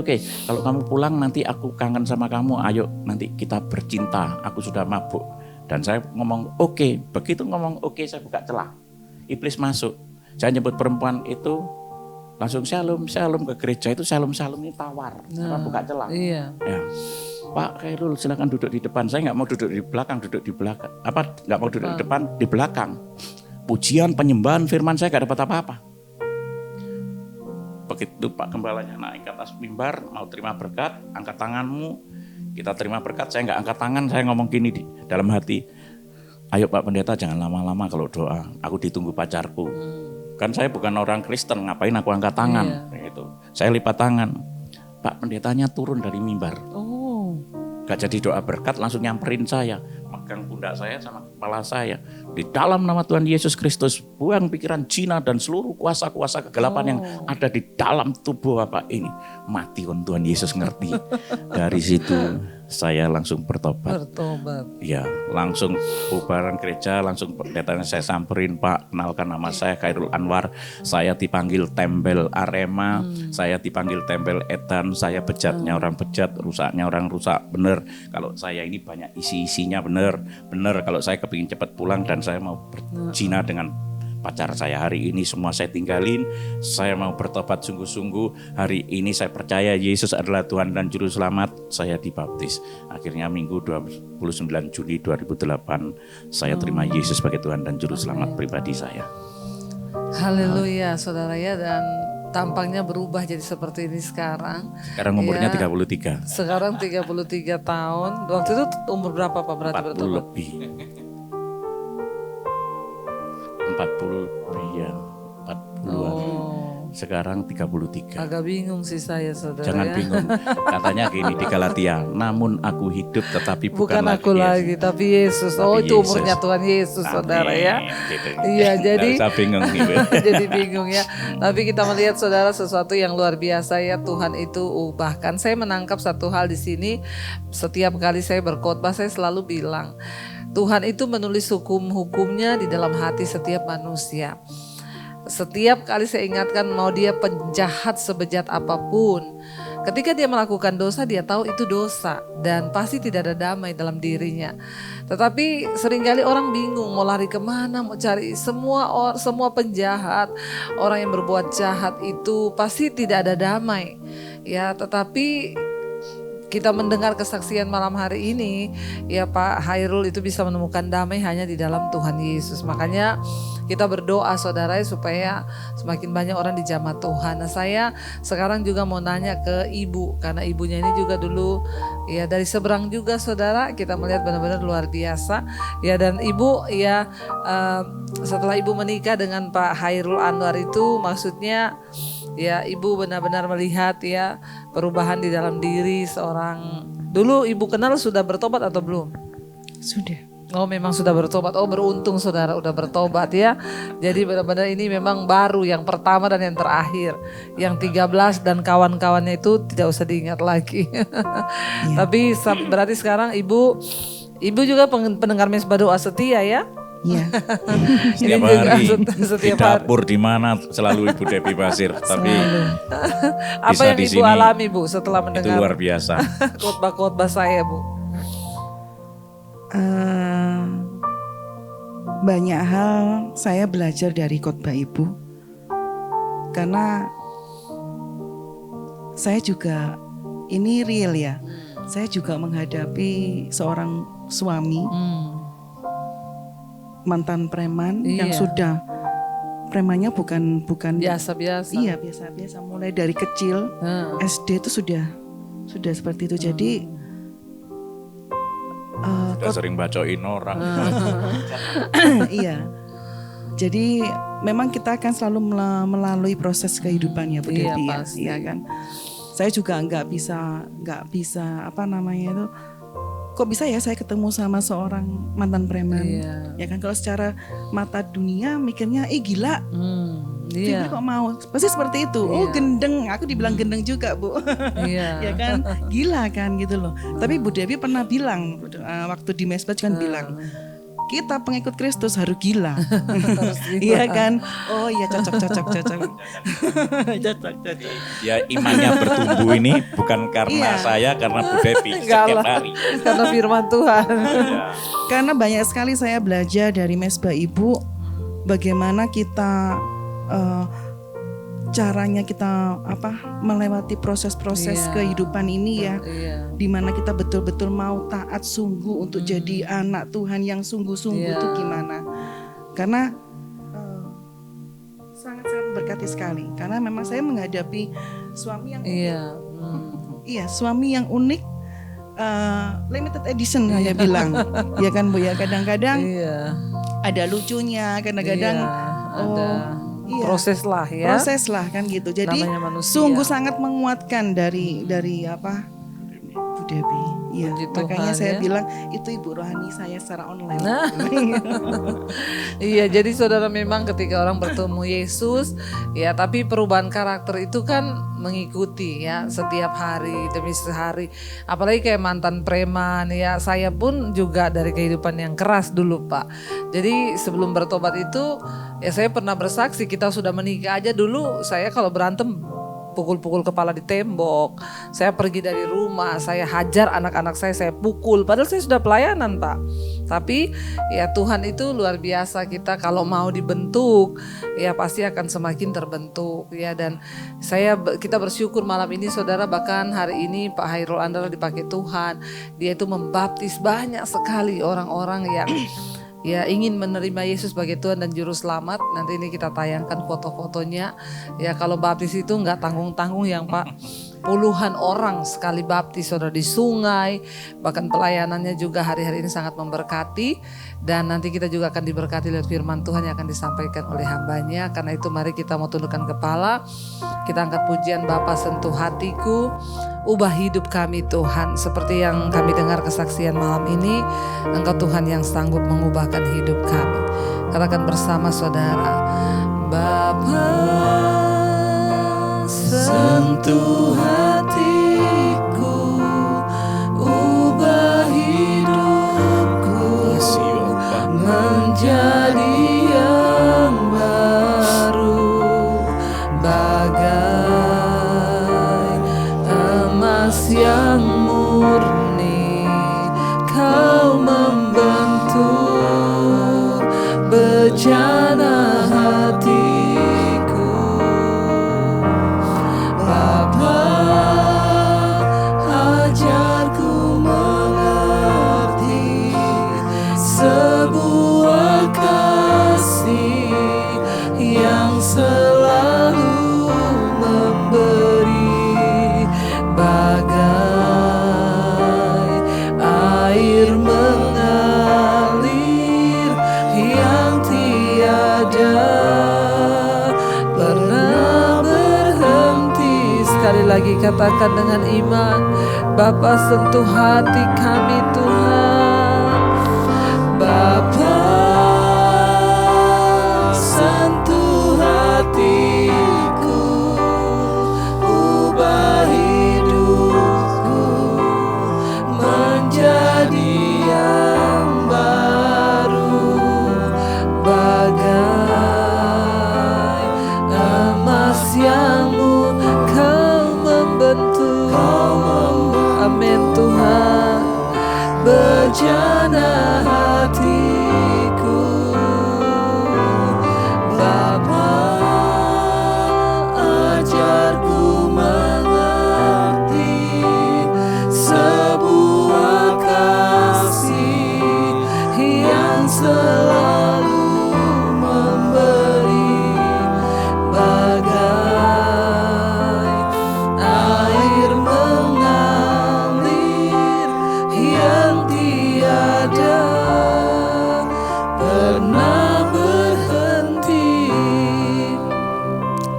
kalau kamu pulang nanti aku kangen sama kamu, ayo nanti kita bercinta, aku sudah mabuk. Dan saya ngomong oke. Begitu ngomong oke, saya buka celah. Iblis masuk. Saya nyebut perempuan itu langsung shalom ke gereja. Itu shalom ini tawar. Saya buka celah. Iya. Ya. "Pak Khairul silakan duduk di depan." Saya nggak mau duduk di belakang, nggak mau duduk di depan, di belakang. Pujian, penyembahan, firman saya gak dapat apa-apa. Begitu Pak Gembalanya naik ke atas mimbar, mau terima berkat, angkat tanganmu. Kita terima berkat, saya gak angkat tangan, saya ngomong gini di dalam hati. "Ayo Pak Pendeta jangan lama-lama kalau doa, aku ditunggu pacarku." Kan saya bukan orang Kristen, ngapain aku angkat tangan. Gitu. Saya lipat tangan. Pak Pendetanya turun dari mimbar. Gak jadi doa berkat, langsung nyamperin saya. Megang pundak saya sama kepala saya. "Di dalam nama Tuhan Yesus Kristus, buang pikiran jina dan seluruh kuasa-kuasa kegelapan yang ada di dalam tubuh Bapak ini. Mati kon Tuhan Yesus ngerti." Dari situ saya langsung bertobat. Ya, langsung bubaran gereja, langsung pendetanya saya samperin, "Pak, kenalkan nama saya Khairul Anwar. Saya dipanggil tembel Arema, saya dipanggil tembel Edan, saya bejatnya orang bejat, rusaknya orang rusak." Bener, kalau saya ini banyak isi-isinya bener. Kalau saya kepingin cepat pulang dan saya mau berzina dengan pacar saya hari ini, semua saya tinggalin. Saya mau bertobat sungguh-sungguh. Hari ini saya percaya Yesus adalah Tuhan dan Juru Selamat. Saya dibaptis. Akhirnya Minggu 29 Juli 2008 saya terima Yesus sebagai Tuhan dan Juru Selamat pribadi saya. Haleluya saudara ya, dan tampangnya berubah jadi seperti ini sekarang. Sekarang umurnya 33. Sekarang 33 tahun. Waktu itu umur berapa Pak berarti 40 lebih. 40 ya, 40-an. Sekarang 33. Agak bingung sih saya saudara. Jangan ya. bingung. Katanya gini di Galatia, "Namun aku hidup tetapi Bukan aku lagi, tapi Yesus. Tapi itu Yesus. umurnya Tuhan Yesus saudara ya. Gitu. Iya, jadi Nggak usah bingung gitu. jadi bingung ya. Tapi kita melihat saudara sesuatu yang luar biasa ya, Tuhan itu bahkan saya menangkap satu hal di sini. Setiap kali saya berkhotbah saya selalu bilang, Tuhan itu menulis hukum-hukumnya di dalam hati setiap manusia. Setiap kali saya ingatkan, mau dia penjahat sebejat apapun, ketika dia melakukan dosa, dia tahu itu dosa dan pasti tidak ada damai dalam dirinya. Tetapi seringkali orang bingung mau lari kemana, mau cari semua penjahat, orang yang berbuat jahat itu pasti tidak ada damai. Ya, tetapi kita mendengar kesaksian malam hari ini, ya Pak Hairul itu bisa menemukan damai hanya di dalam Tuhan Yesus. Makanya kita berdoa saudara supaya semakin banyak orang dijamah Tuhan. Nah saya sekarang juga mau nanya ke ibu, karena ibunya ini juga dulu ya dari seberang juga saudara, kita melihat benar-benar luar biasa. Ya dan ibu ya setelah ibu menikah dengan Pak Hairul Anwar itu maksudnya ya ibu benar-benar melihat ya perubahan di dalam diri seorang. Dulu ibu kenal sudah bertobat atau belum? Sudah. Oh memang sudah bertobat. Oh beruntung saudara udah bertobat ya. Jadi benar-benar ini memang baru yang pertama dan yang terakhir. Yang 13 dan kawan-kawannya itu tidak usah diingat lagi. Tapi berarti sekarang ibu juga pendengar Mesbah Doa setia ya? Iya. Setiap hari di dapur di mana selalu Ibu Debbie Basir, tapi apa yang di ibu sini alami Bu setelah mendengar itu luar biasa. khotbah-khotbah saya Bu? Banyak hal saya belajar dari khotbah ibu, karena saya juga ini real ya. Saya juga menghadapi seorang suami mantan preman yang sudah premannya bukan biasa-biasa. Iya biasa-biasa, mulai dari kecil SD itu sudah seperti itu. Jadi Sudah sering bacoin orang. iya. Jadi memang kita akan selalu melalui proses kehidupan ya Bu Devi ya, iya kan. Saya juga nggak bisa apa namanya itu. Kok bisa ya saya ketemu sama seorang mantan preman? Ya kan kalau secara mata dunia mikirnya gila. Dia kok mau? Pasti seperti itu. Oh gendeng, aku dibilang gendeng juga Bu. Ya kan, gila kan gitu loh. Tapi Bu Devi pernah bilang waktu di Mesbah kan bilang, kita pengikut Kristus harus gila. Iya kan? Oh iya cocok. Ya imannya bertumbuh ini bukan karena saya, karena Bu Devi setiap hari. Karena firman Tuhan. Karena banyak sekali saya belajar dari Mesbah Ibu, bagaimana kita caranya kita melewati proses-proses kehidupan ini ya, dimana kita betul-betul mau taat sungguh untuk jadi anak Tuhan yang sungguh-sungguh itu gimana? Karena sangat-sangat berkati sekali. Karena memang saya menghadapi suami yang suami yang unik, limited edition saya bilang, ya kan Bu ya. Kadang-kadang ada lucunya, kadang-kadang ada proses lah ya. Proses lah kan gitu. Jadi sungguh sangat menguatkan dari Bu Devi. Iya. Makanya saya bilang itu ibu rohani saya secara online. Iya, jadi saudara memang ketika orang bertemu Yesus ya, tapi perubahan karakter itu kan mengikuti ya setiap hari demi sehari. Apalagi kayak mantan preman ya, saya pun juga dari kehidupan yang keras dulu Pak. Jadi sebelum bertobat itu ya saya pernah bersaksi, kita sudah menikah aja dulu saya kalau berantem pukul-pukul kepala di tembok. Saya pergi dari rumah, saya hajar anak-anak saya pukul. Padahal saya sudah pelayanan Pak. Tapi ya Tuhan itu luar biasa, kita kalau mau dibentuk ya pasti akan semakin terbentuk ya. Dan kita bersyukur malam ini saudara, bahkan hari ini Pak Hairul Anwar dipakai Tuhan. Dia itu membaptis banyak sekali orang-orang yang ya ingin menerima Yesus sebagai Tuhan dan Juru Selamat. Nanti ini kita tayangkan foto-fotonya. Ya kalau baptis itu nggak tanggung-tanggung yang Pak. Puluhan orang sekali baptis saudara di sungai. Bahkan pelayanannya juga hari-hari ini sangat memberkati. Dan nanti kita juga akan diberkati lewat firman Tuhan yang akan disampaikan oleh hambanya. Karena itu mari kita mau tundukkan kepala. Kita angkat pujian Bapa sentuh hatiku, ubah hidup kami Tuhan. Seperti yang kami dengar kesaksian malam ini, Engkau Tuhan yang sanggup mengubahkan hidup kami. Katakan bersama saudara, Bapa sentuh hatiku, ubah hidupku menjadi yang baru, bagai emas yang murni. Kau membentuk bejana hatiku, Bapa sekali lagi katakan dengan iman, Bapa sentuh hati kami Tuhan. Bapa sentuh hatiku, ubah hidupku menjadi yang baru, bagai emas yang Kau membentuk. Amin Tuhan. Bejana hatiku, Bapa ajarku mengerti sebuah kasih yang selalu memberi, bagai air mengalir yang tiada pernah berhenti.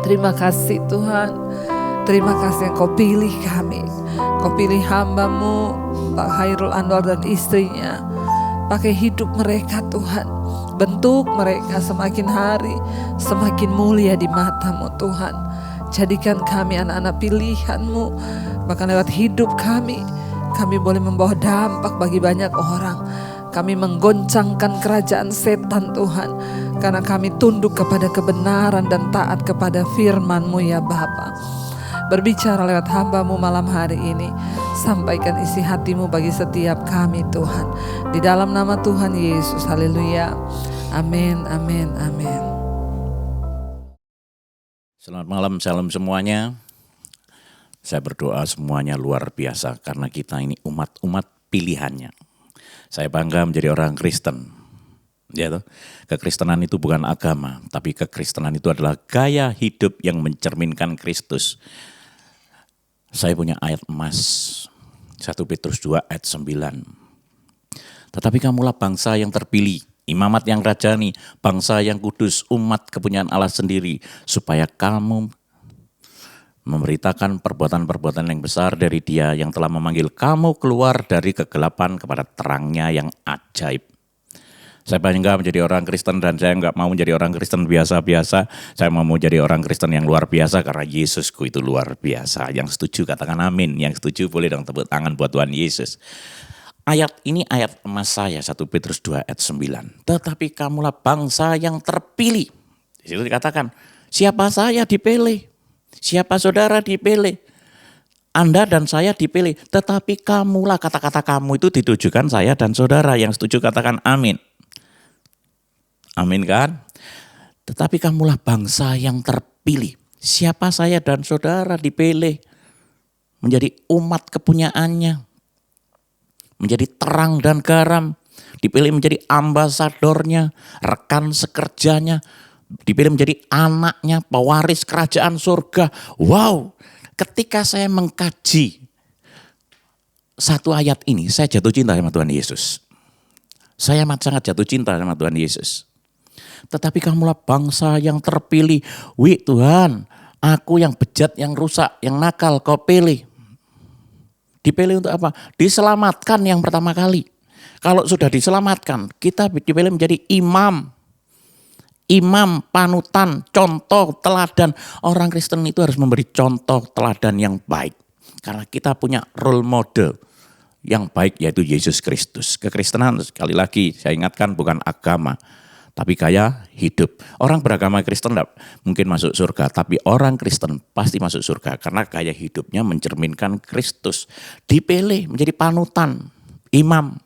Terima kasih Tuhan. Terima kasih yang Kau pilih kami. Kau pilih hamba-Mu Pak Hairul Anwar dan istrinya. Pakai hidup mereka Tuhan. Bentuk mereka semakin hari semakin mulia di mata-Mu Tuhan. Jadikan kami anak-anak pilihan-Mu. Bahkan lewat hidup kami boleh membawa dampak bagi banyak orang. Kami menggoncangkan kerajaan setan Tuhan, karena kami tunduk kepada kebenaran dan taat kepada firman-Mu ya Bapa. Berbicara lewat hamba-Mu malam hari ini, sampaikan isi hati-Mu bagi setiap kami Tuhan. Di dalam nama Tuhan Yesus, haleluya. Amin, amin, amin. Selamat malam, salam semuanya. Saya berdoa semuanya luar biasa karena kita ini umat-umat pilihannya. Saya bangga menjadi orang Kristen. Ya toh? Kekristenan itu bukan agama, tapi kekristenan itu adalah gaya hidup yang mencerminkan Kristus. Saya punya ayat emas, 1 Petrus 2 ayat 9. Tetapi kamulah bangsa yang terpilih, imamat yang rajani, bangsa yang kudus, umat kepunyaan Allah sendiri, supaya kamu memberitakan perbuatan-perbuatan yang besar dari Dia yang telah memanggil kamu keluar dari kegelapan kepada terangnya yang ajaib. Saya bangga menjadi orang Kristen dan saya enggak mau menjadi orang Kristen biasa-biasa. Saya mau menjadi orang Kristen yang luar biasa karena Yesusku itu luar biasa. Yang setuju katakan amin, yang setuju boleh dong tepuk tangan buat Tuhan Yesus. Ayat ini ayat emas saya, 1 Petrus 2 ayat 9. Tetapi kamulah bangsa yang terpilih. Di situ dikatakan, siapa saya dipilih? Siapa saudara dipilih? Anda dan saya dipilih, tetapi kamulah, kata-kata kamu itu ditujukan saya dan saudara. Yang setuju katakan amin. Amin kan? Tetapi kamulah bangsa yang terpilih. Siapa saya dan saudara dipilih menjadi umat kepunyaannya, menjadi terang dan garam, dipilih menjadi ambasadornya, rekan sekerjanya, dipilih menjadi anaknya, pewaris kerajaan surga. Wow, ketika saya mengkaji satu ayat ini, saya jatuh cinta sama Tuhan Yesus. Saya sangat jatuh cinta sama Tuhan Yesus. Tetapi kamulah bangsa yang terpilih. Wih Tuhan, aku yang bejat, yang rusak, yang nakal, Kau pilih. Dipilih untuk apa? Diselamatkan yang pertama kali. Kalau sudah diselamatkan, kita dipilih menjadi imam. Imam, panutan, contoh, teladan. Orang Kristen itu harus memberi contoh, teladan yang baik. Karena kita punya role model yang baik, yaitu Yesus Kristus. Kekristenan sekali lagi saya ingatkan bukan agama, tapi gaya hidup. Orang beragama Kristen tidak mungkin masuk surga, tapi orang Kristen pasti masuk surga. Karena gaya hidupnya mencerminkan Kristus. Dipilih menjadi panutan, imam.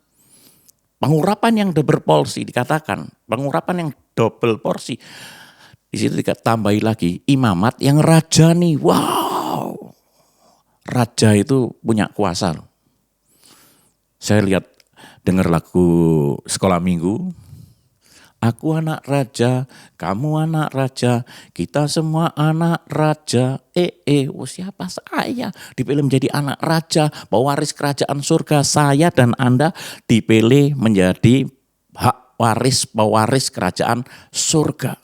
Pengurapan yang double porsi dikatakan, pengurapan yang double porsi. Di situ ditambahi lagi imamat yang rajani. Wow, raja itu punya kuasa. Saya lihat dengar lagu sekolah minggu. Aku anak raja, kamu anak raja, kita semua anak raja. Siapa saya? Dipilih menjadi anak raja, pewaris kerajaan surga. Saya dan Anda dipilih menjadi hak waris, pewaris kerajaan surga.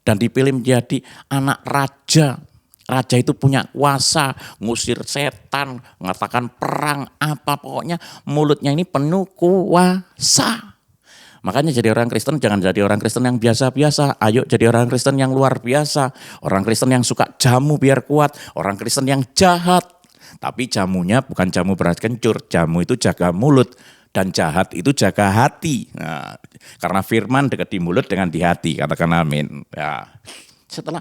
Dan dipilih menjadi anak raja. raja itu punya kuasa, ngusir setan, mengatakan perang, apa pokoknya mulutnya ini penuh kuasa. Makanya jadi orang Kristen jangan jadi orang Kristen yang biasa-biasa. Ayo jadi orang Kristen yang luar biasa. Orang Kristen yang suka jamu biar kuat. Orang Kristen yang jahat. Tapi jamunya bukan jamu beras kencur. Jamu itu jaga mulut. Dan jahat itu jaga hati. Nah, karena firman dekat di mulut dengan di hati. Katakan amin. Ya. Setelah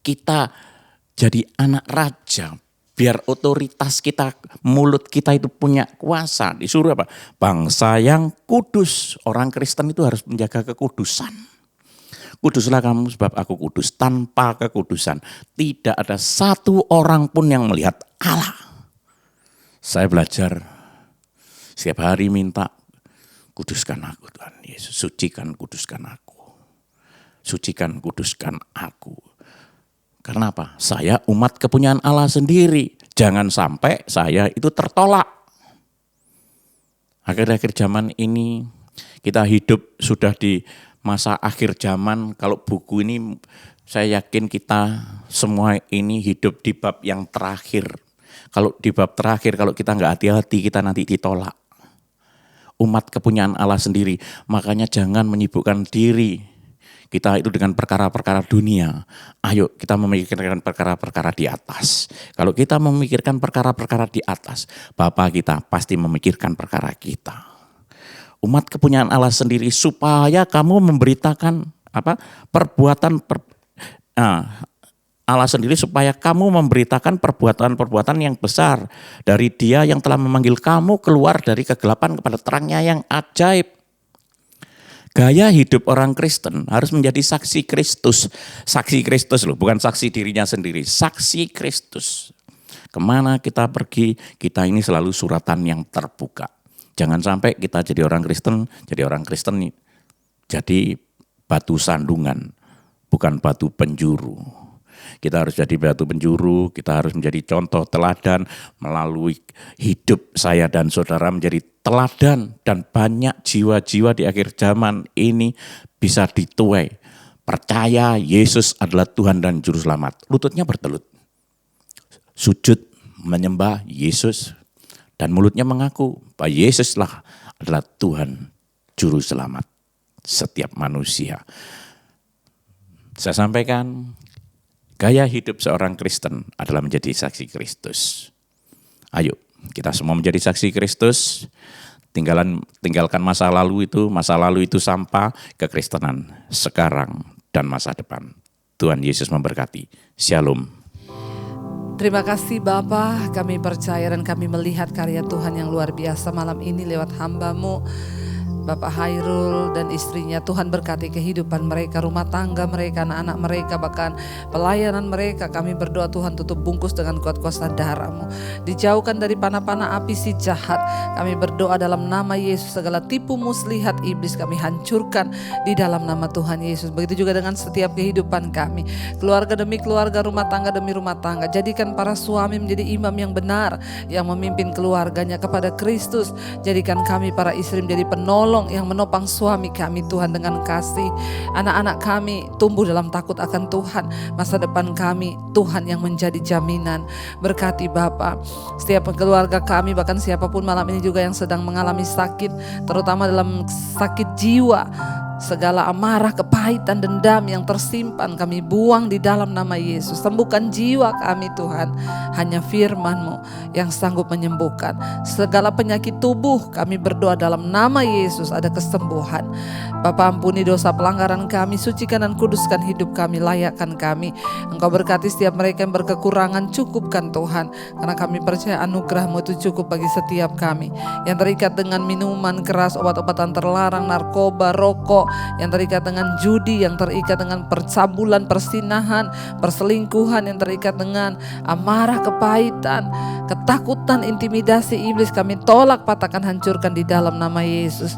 kita jadi anak raja, biar otoritas kita, mulut kita itu punya kuasa. Disuruh apa? Bangsa yang kudus. Orang Kristen itu harus menjaga kekudusan. Kuduslah kamu sebab aku kudus. Tanpa kekudusan tidak ada satu orang pun yang melihat Allah. Saya belajar setiap hari minta, kuduskan aku Tuhan Yesus. Sucikan, kuduskan aku. Sucikan, kuduskan aku. Karena apa? Saya umat kepunyaan Allah sendiri. Jangan sampai saya itu tertolak. Akhir-akhir zaman ini kita hidup sudah di masa akhir zaman. Kalau buku ini saya yakin kita semua ini hidup di bab yang terakhir. Kalau di bab terakhir, kalau kita nggak hati-hati kita nanti ditolak. Umat kepunyaan Allah sendiri. Makanya jangan menyibukkan diri kita itu dengan perkara-perkara dunia. Ayo kita memikirkan perkara-perkara di atas. Kalau kita memikirkan perkara-perkara di atas, Bapa kita pasti memikirkan perkara kita. Umat kepunyaan Allah sendiri supaya kamu memberitakan Allah sendiri supaya kamu memberitakan perbuatan-perbuatan yang besar dari Dia yang telah memanggil kamu keluar dari kegelapan kepada terangnya yang ajaib. Gaya hidup orang Kristen harus menjadi saksi Kristus. Saksi Kristus loh, bukan saksi dirinya sendiri. Saksi Kristus. Kemana kita pergi, kita ini selalu suratan yang terbuka. Jangan sampai kita jadi orang Kristen jadi batu sandungan, bukan batu penjuru. Kita harus jadi batu penjuru, kita harus menjadi contoh teladan melalui hidup saya dan saudara menjadi teladan dan banyak jiwa-jiwa di akhir zaman ini bisa dituai. Percaya Yesus adalah Tuhan dan Juru Selamat. Lututnya bertelut. Sujud menyembah Yesus dan mulutnya mengaku bahwa Yesuslah adalah Tuhan Juru Selamat setiap manusia. Saya sampaikan, gaya hidup seorang Kristen adalah menjadi saksi Kristus. Ayo, kita semua menjadi saksi Kristus. Tinggalkan masa lalu itu sampah, kekristenan sekarang dan masa depan. Tuhan Yesus memberkati. Shalom. Terima kasih Bapa, kami percaya dan kami melihat karya Tuhan yang luar biasa malam ini lewat hamba-Mu. Bapak Hairul dan istrinya, Tuhan berkati kehidupan mereka, rumah tangga mereka, anak-anak mereka, bahkan pelayanan mereka. Kami berdoa Tuhan tutup bungkus dengan kuat kuasa darah-Mu. Dijauhkan dari panah-panah api si jahat. Kami berdoa dalam nama Yesus, segala tipu muslihat iblis kami hancurkan di dalam nama Tuhan Yesus. Begitu juga dengan setiap kehidupan kami, keluarga demi keluarga, rumah tangga demi rumah tangga. Jadikan para suami menjadi imam yang benar, yang memimpin keluarganya kepada Kristus. Jadikan kami para istri menjadi penolong yang menopang suami kami Tuhan dengan kasih. Anak-anak kami tumbuh dalam takut akan Tuhan. Masa depan kami Tuhan yang menjadi jaminan. Berkati Bapa setiap keluarga kami, bahkan siapapun malam ini juga yang sedang mengalami sakit, terutama dalam sakit jiwa. Segala amarah, kepahitan, dendam yang tersimpan kami buang di dalam nama Yesus. Sembuhkan jiwa kami Tuhan. Hanya firman-Mu yang sanggup menyembuhkan. Segala penyakit tubuh kami berdoa dalam nama Yesus ada kesembuhan. Bapa, ampuni dosa pelanggaran kami, sucikan dan kuduskan hidup kami, layakkan kami. Engkau berkati setiap mereka yang berkekurangan, cukupkan Tuhan. Karena kami percaya anugerah-Mu itu cukup bagi setiap kami. Yang terikat dengan minuman keras, obat-obatan terlarang, narkoba, rokok, yang terikat dengan judi, yang terikat dengan percabulan, persinahan, perselingkuhan, yang terikat dengan amarah, kepahitan, ketakutan, intimidasi iblis, kami tolak, patahkan, hancurkan di dalam nama Yesus.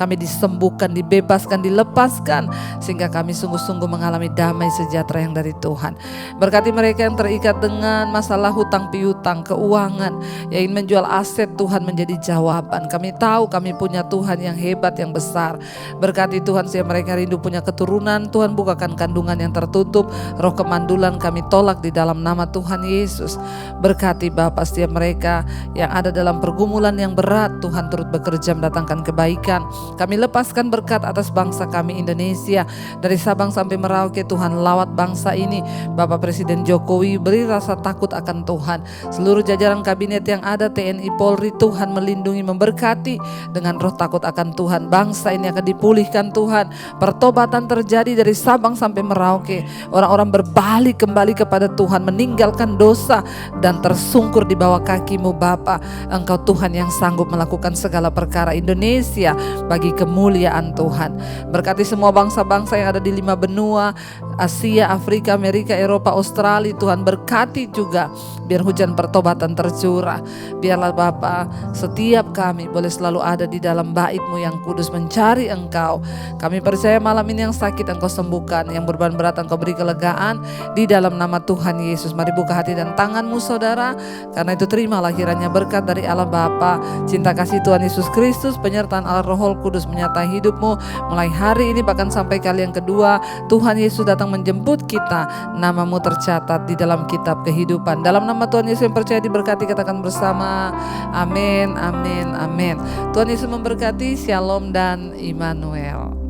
kami disembuhkan, dibebaskan, dilepaskan, sehingga kami sungguh-sungguh mengalami damai sejahtera yang dari Tuhan. Berkati mereka yang terikat dengan masalah hutang piutang, keuangan, yang ingin menjual aset, Tuhan menjadi jawaban. Kami tahu kami punya Tuhan yang hebat, yang besar. Berkati Tuhan sehingga mereka rindu punya keturunan. Tuhan bukakan kandungan yang tertutup, roh kemandulan kami tolak di dalam nama Tuhan Yesus. Berkati Bapa setiap mereka yang ada dalam pergumulan yang berat, Tuhan turut bekerja mendatangkan kebaikan. Kami lepaskan berkat atas bangsa kami Indonesia, dari Sabang sampai Merauke. Tuhan lawat bangsa ini. Bapak Presiden Jokowi beri rasa takut akan Tuhan. Seluruh jajaran kabinet yang ada, TNI, Polri, Tuhan melindungi, memberkati dengan roh takut akan Tuhan. Bangsa ini akan dipulihkan Tuhan. Pertobatan terjadi dari Sabang sampai Merauke. Orang-orang berbalik kembali kepada Tuhan, meninggalkan dosa dan tersungkur di bawah kaki-Mu Bapa. Engkau Tuhan yang sanggup melakukan segala perkara. Indonesia bagi kemuliaan Tuhan. Berkati semua bangsa-bangsa yang ada di 5 benua, Asia, Afrika, Amerika, Eropa, Australia. Tuhan berkati juga, biar hujan pertobatan tercurah. Biarlah Bapa, setiap kami boleh selalu ada di dalam bait-Mu yang kudus, mencari Engkau. Kami percaya malam ini yang sakit Engkau sembuhkan, yang beban berat Engkau beri kelegaan di dalam nama Tuhan Yesus. Mari buka hati dan tanganmu saudara, karena itu terimalah kiranya berkat dari Allah Bapa, cinta kasih Tuhan Yesus Kristus, penyertaan Allah Roh Kudus menyertai hidupmu mulai hari ini bahkan sampai kali yang kedua Tuhan Yesus datang menjemput kita. Namamu tercatat di dalam kitab kehidupan. Dalam nama Tuhan Yesus yang percaya diberkati, katakan bersama amin, amin, amin. Tuhan Yesus memberkati. Shalom dan Immanuel.